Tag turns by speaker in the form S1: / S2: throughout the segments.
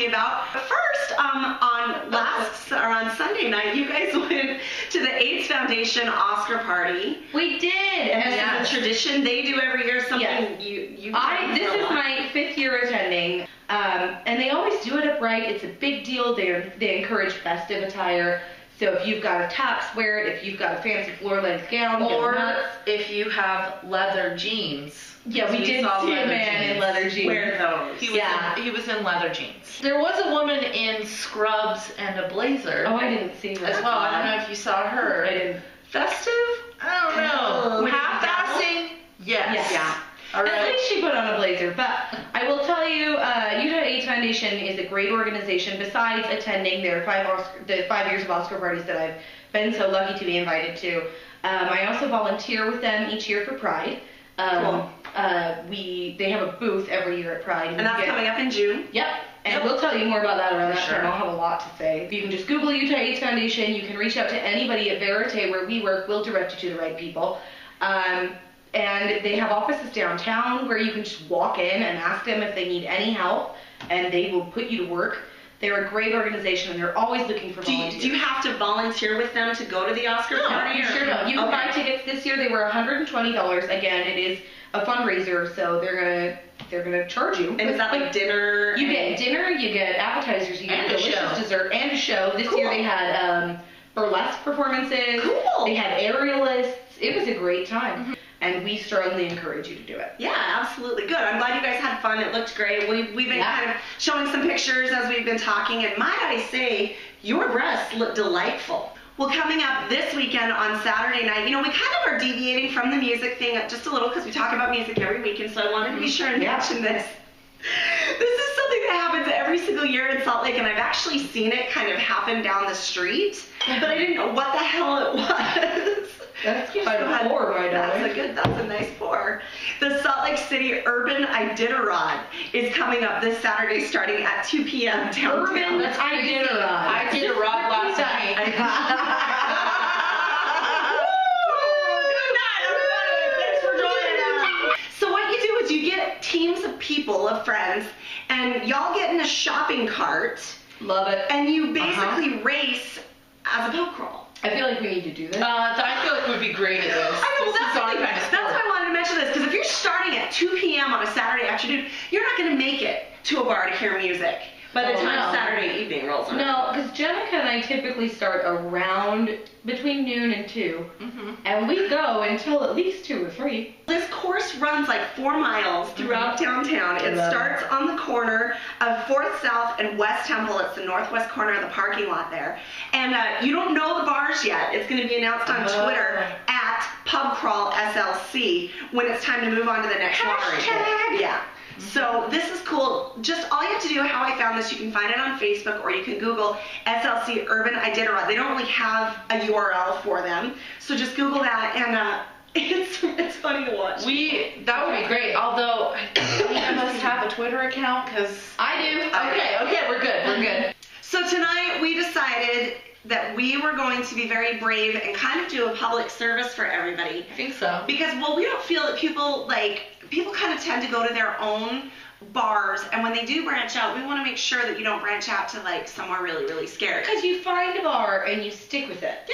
S1: About. But first, on Sunday night, you guys went to the AIDS Foundation Oscar party.
S2: We did,
S1: and it's a tradition they do every year. Something
S2: This is my 5th year attending, and they always do it upright. It's a big deal. They encourage festive attire. So if you've got a tux, wear it. If you've got a fancy floor-length gown,
S3: or if you have leather jeans.
S2: Yeah, we did see a man in leather jeans.
S1: Wear those.
S3: He was in leather jeans. There was a woman in scrubs and a blazer.
S2: Oh, I didn't see her.
S3: As well. I don't know if you saw her.
S2: I didn't.
S3: Festive? I don't know. Half-assing? Yes.
S2: Yeah.
S3: All right.
S2: At least she put on a blazer. But I will tell you, Utah AIDS Foundation is a great organization. Besides attending their 5 years of Oscar parties that I've been so lucky to be invited to, I also volunteer with them each year for Pride.
S1: Cool.
S2: They have a booth every year at Pride.
S1: And that's coming up in June?
S2: Yep. And we'll tell you more about that around that time. I'll have a lot to say. You can just Google Utah AIDS Foundation. You can reach out to anybody at Verite where we work. We'll direct you to the right people. And they have offices downtown where you can just walk in and ask them if they need any help, and they will put you to work. They're a great organization, and they're always looking for volunteers.
S1: Do you have to volunteer with them to go to the Oscar party?
S2: No, you sure don't. You can buy tickets. This year they were $120. Again, it is a fundraiser, so they're gonna charge you.
S1: And is that like dinner?
S2: You get dinner, you get appetizers, you get delicious dessert, and a show. This year they had burlesque performances.
S1: Cool.
S2: They had aerialists. It was a great time. And we strongly encourage you to do it.
S1: Yeah, absolutely. Good. I'm glad you guys had fun. It looked great. We've been kind of showing some pictures as we've been talking, and might I say, your breasts look delightful. Well, coming up this weekend on Saturday night, we kind of are deviating from the music thing just a little because we talk about music every week, and so I wanted to be sure and mention this. This is something that happens every single year in Salt Lake, and I've actually seen it kind of happen down the street, but I didn't know what the hell it was.
S2: That's just a pour, my darling.
S1: That's a nice pour. The Salt Lake City Urban Iditarod is coming up this Saturday starting at 2 p.m. downtown.
S2: Urban Iditarod.
S3: I did a rod last night.
S1: Good night, everybody. Thanks for joining us. So what you do is you get teams of people, of friends, and y'all get in a shopping cart.
S2: Love it.
S1: And you basically race as a pub crawl.
S2: I feel like we need to do this.
S3: I feel like we'd be great at this.
S1: I know, that's why I wanted to mention this, because if you're starting at 2 p.m. on a Saturday afternoon, you're not going to make it to a bar to hear music by the time Saturday evening rolls around.
S2: No, because Jenica and I typically start around between noon and 2, and we go until at least 2 or 3.
S1: This course runs like 4 miles throughout downtown. It starts on the corner of 4th South and West Temple. It's the northwest corner of the parking lot there. And you don't know the bars yet. It's going to be announced on Twitter at Pub Crawl SLC when it's time to move on to the next watering hole. Yeah. So this is cool. Just all you have to do, how I found this, you can find it on Facebook or you can Google SLC Urban Iditarod. They don't really have a URL for them, so just Google that, and it's funny to watch.
S3: That would be great. Although I must have a Twitter account because
S2: I do.
S3: Okay, we're good.
S1: So tonight we decided that we were going to be very brave and kind of do a public service for everybody.
S3: I think so.
S1: Because, we don't feel that people kind of tend to go to their own bars, and when they do branch out, we want to make sure that you don't branch out to somewhere really, really scary.
S2: Because you find a bar and you stick with it.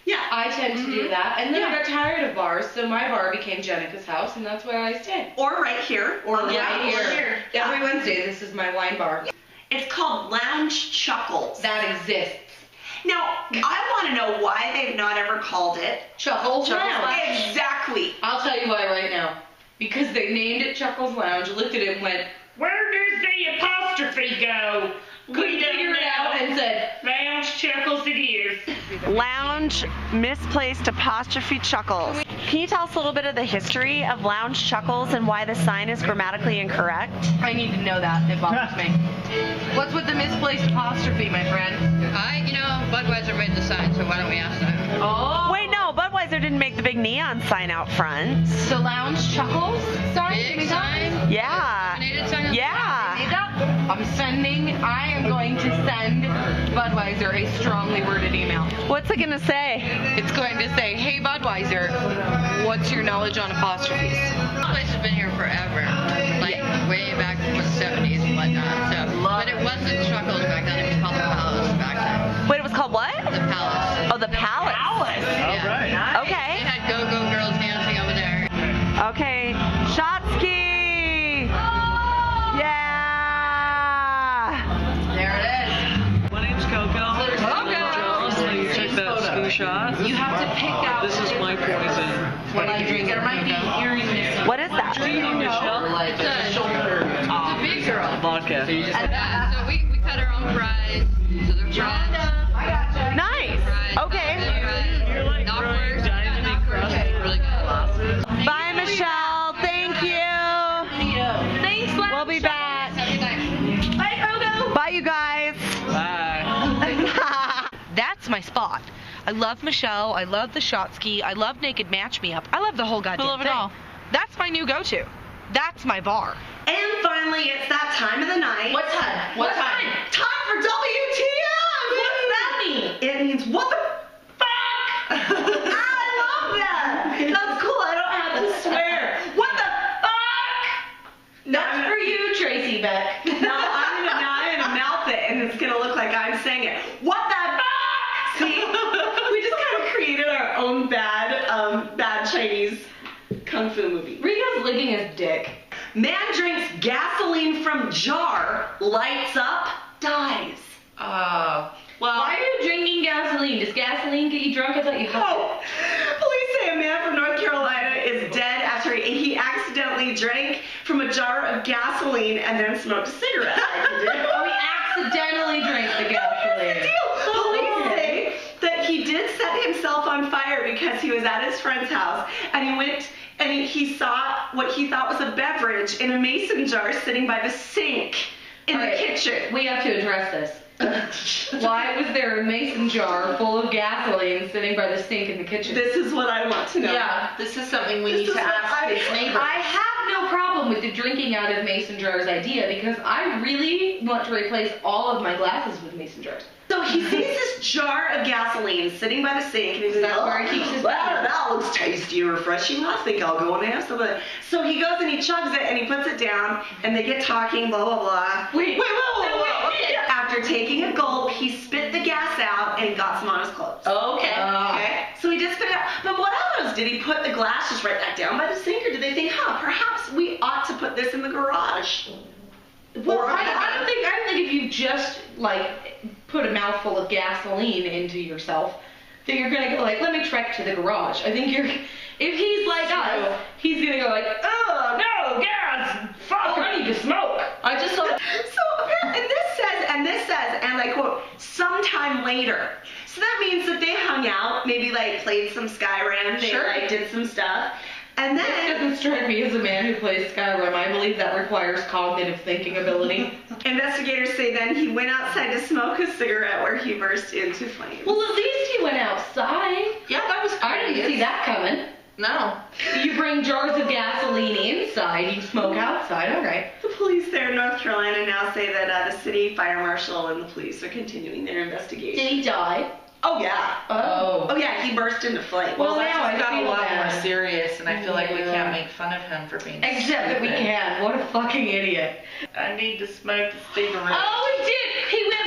S1: Yeah.
S2: I tend to do that, and then I got tired of bars, so my bar became Jenica's house, and that's where I stay.
S1: Or right here.
S2: Or right here.
S1: Yeah.
S2: Every Wednesday, this is my wine bar.
S1: It's called Lounge Chuckles.
S2: That exists.
S1: Now, I want to know why they've not ever called it
S2: Chuckle's Lounge.
S1: Exactly.
S2: I'll tell you why right now. Because they named it Chuckle's Lounge, looked at it and went,
S4: where does the apostrophe go?
S2: Couldn't figure it out and said,
S4: Lounge Chuckles it is.
S1: Lounge misplaced apostrophe Chuckles. Can you tell us a little bit of the history of Lounge Chuckles and why the sign is grammatically incorrect?
S2: I need to know that. It bothers me. What's with the misplaced apostrophe, my friend?
S5: Budweiser made the sign, so why don't we ask them?
S2: Oh.
S1: Wait, no, Budweiser Budweiser didn't make the big neon sign out front.
S2: The lounge Chuckles sign.
S3: Big sign?
S1: Yeah.
S3: Donated sign up
S1: Yeah.
S2: Made that? I am going to send Budweiser a strongly worded email.
S1: What's it gonna say?
S2: It's going to say, hey Budweiser, what's your knowledge on apostrophes?
S3: This place has been here forever, like way back from the 70s and whatnot. So, but it wasn't Chuckles back then. It was called the Palace back then.
S1: Wait, it was called what?
S3: The Palace.
S1: Oh, the Palace.
S3: Yeah.
S5: Right.
S1: Okay.
S3: They had go-go girls dancing over there.
S1: Okay. Shotsky. Yeah.
S2: There it is.
S5: My name's Coco. Take that screenshot.
S2: You have to pick out.
S5: This is my poison.
S2: What you drink. There might be earring missing.
S1: What is that?
S5: Drinking Michelle.
S3: It's a big girl.
S5: Vodka.
S3: So we cut our own fries. So they're fries.
S1: Nice. Okay.
S3: Not worse. Really good.
S1: Bye, Michelle. Thank you.
S2: Thanks,
S1: We'll be back.
S2: Bye, Coco.
S1: Bye, you guys.
S5: Bye.
S2: That's my spot. I love Michelle. I love the Shotsky. I love Naked Match Me Up. I love the whole goddamn
S3: I love it
S2: thing.
S3: all.
S2: That's my new go-to. That's my bar.
S1: And finally, it's that time of the night.
S2: What time? What time?
S1: Time for WTF! What's that mean? It means what the fuck? I love that. That's cool. I don't have to swear. What the fuck?
S2: That's for you, Tracy Beck.
S1: Now I'm gonna mouth it, and it's gonna look like I'm saying it. What the fuck? See, we just kind of created our own bad Chinese kung fu movie.
S2: Rico's licking his dick.
S1: Man drinks gasoline from jar, lights up, dies.
S2: Well,
S1: Well,
S2: why are you drinking gasoline? Does gasoline get you drunk? I thought you huffed
S1: oh, police say a man from North Carolina is dead after he accidentally drank from a jar of gasoline and then smoked a cigarette.
S2: Oh, he accidentally drank the gasoline.
S1: Police say that he did set himself on fire because he was at his friend's house and he went and he saw what he thought was a beverage in a mason jar sitting by the sink in the kitchen.
S2: We have to address this. Why was there a mason jar full of gasoline sitting by the sink in the kitchen?
S1: This is what I want to know.
S3: Yeah, this is something we
S1: This
S3: need
S1: is
S3: to
S1: what
S3: ask his neighbor.
S2: I have no problem with the drinking out of mason jars idea because I really want to replace all of my glasses with mason jars.
S1: So he sees this jar of gasoline sitting by the sink, and he's like,
S2: That's where he keeps his
S1: that looks tasty and refreshing. I think I'll go and have some of it. So he goes and he chugs it, and he puts it down, and they get talking, blah, blah, blah.
S2: Wait,
S1: whoa. Okay. After taking a gulp, he spit the gas out and got some on his clothes.
S2: Okay.
S1: Okay. So he did spit it out. But what else? Did he put the glass just right back down by the sink, or did they think, perhaps we ought to put this in the garage?
S2: Well, I don't think if you just put a mouthful of gasoline into yourself, that you're gonna go let me trek to the garage. I think if he's like us, he's gonna go oh no, gas, fuck, I need to smoke.
S3: I just saw.
S1: So apparently, and this says, and I quote, sometime later. So that means that they hung out, maybe played some Skyrim, they did some stuff. And
S2: This
S1: then
S2: doesn't strike me as a man who plays Skyrim. I believe that requires cognitive thinking ability.
S1: investigators say then he went outside to smoke a cigarette where he burst into flames.
S2: Well, at least he went outside.
S3: Yeah, that was
S2: I didn't see that coming.
S3: No.
S2: You bring jars of gasoline inside, you smoke outside, all right.
S1: The police there in North Carolina now say that the city fire marshal and the police are continuing their investigation.
S2: Did he die?
S1: Oh yeah.
S2: Oh.
S1: Yeah, he burst into flames.
S2: Well,
S3: That's
S2: now I
S3: got a
S2: feel
S3: lot
S2: bad.
S3: more serious, and I feel like we
S2: Yeah.
S3: can't make fun of him for being
S2: Except that we
S3: stupid.
S2: can. What a fucking idiot.
S3: I need to smoke a cigarette.
S2: Oh, he did. He went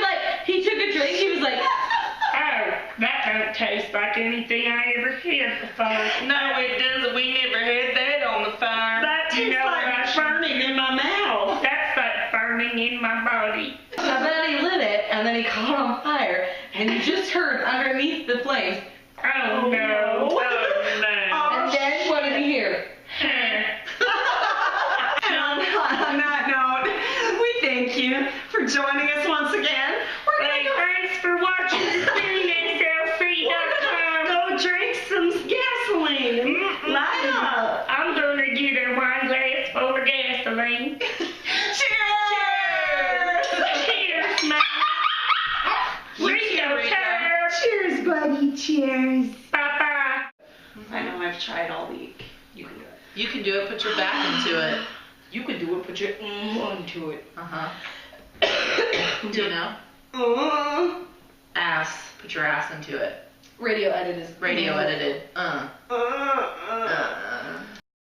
S2: he took a drink. He was like,
S4: Oh, that don't taste like anything I ever had before.
S3: No, it doesn't. We never had that on the fire.
S4: That
S1: Tastes like burning in my mouth.
S4: That's like burning in my body.
S2: I bet he lit it, and then he caught on fire, and you just heard underneath the flames.
S4: Oh no. Oh no.
S2: And then what did he hear?
S1: And on that note, we thank you for joining us once again. We're
S4: Hey,
S1: gonna
S4: thanks for watching TheSceneSLC.com.
S1: go drink some gasoline. Light up.
S4: I'm gonna get a wine glass full of gasoline.
S1: Cheers!
S4: Cheers, man. Rico, cheers.
S1: Cheers, buddy. Cheers.
S4: Bye-bye.
S1: tried all week. You can do it.
S6: You can do it. Put your back into it.
S2: You can do it. Put your onto it.
S6: Do you know? Ass. Put your ass into it.
S2: Radio edit is
S6: Radio edited.